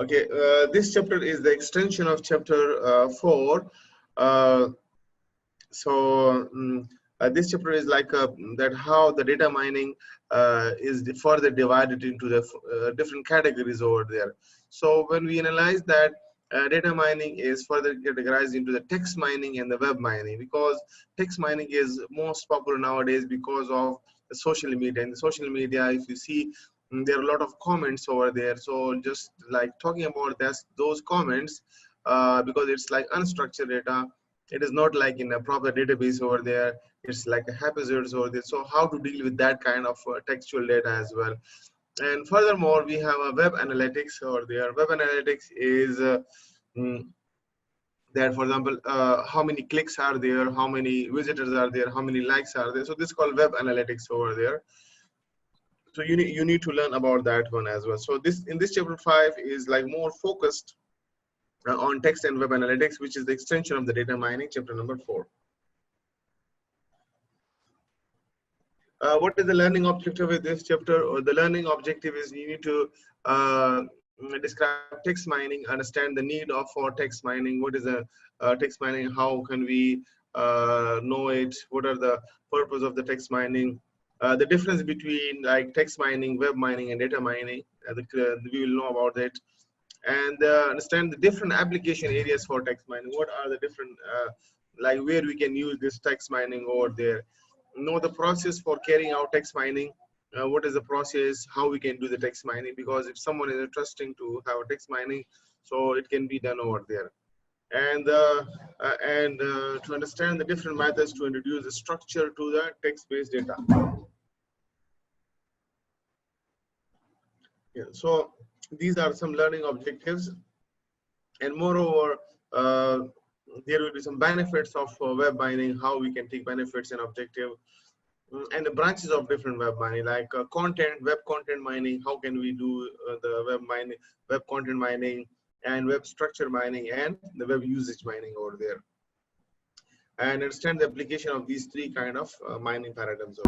Okay, this chapter is the extension of chapter 4. Uh, this chapter is like that how the data mining is further divided into the different categories over there. So when we analyze that, data mining is further categorized into the text mining and the web mining, because text mining is most popular nowadays because of the social media. And the social media, if you see, there are a lot of comments over there. So just like talking about this, those comments, because it's like unstructured data, it is not like in a proper database over there. It's like a haphazards over there. So how to deal with that kind of textual data as well. And furthermore, we have a web analytics over there. Web analytics is mm, that, for example, how many clicks are there, how many visitors are there, how many likes are there. So this is called web analytics over there. So you need to learn about that one as well. So this in this chapter 5 is like more focused on text and web analytics, which is the extension of the data mining, chapter number 4. What is the learning objective with this chapter? Or the learning objective is you need to describe text mining, understand the need of for text mining. What is the text mining? How can we know it? What are the purpose of the text mining? The difference between like text mining, web mining, and data mining. We will know about it. And understand the different application areas for text mining. What are the different like where we can use this text mining over there? Know the process for carrying out text mining. What is the process? How we can do the text mining? Because if someone is interesting to have text mining, so it can be done over there. And to understand the different methods to introduce the structure to the text-based data. Yeah, so these are some learning objectives, and moreover, there will be some benefits of web mining, how we can take benefits and objective, and the branches of different web mining, like web content mining. How can we do the web content mining, and web structure mining, and the web usage mining over there, and understand the application of these three kind of mining paradigms.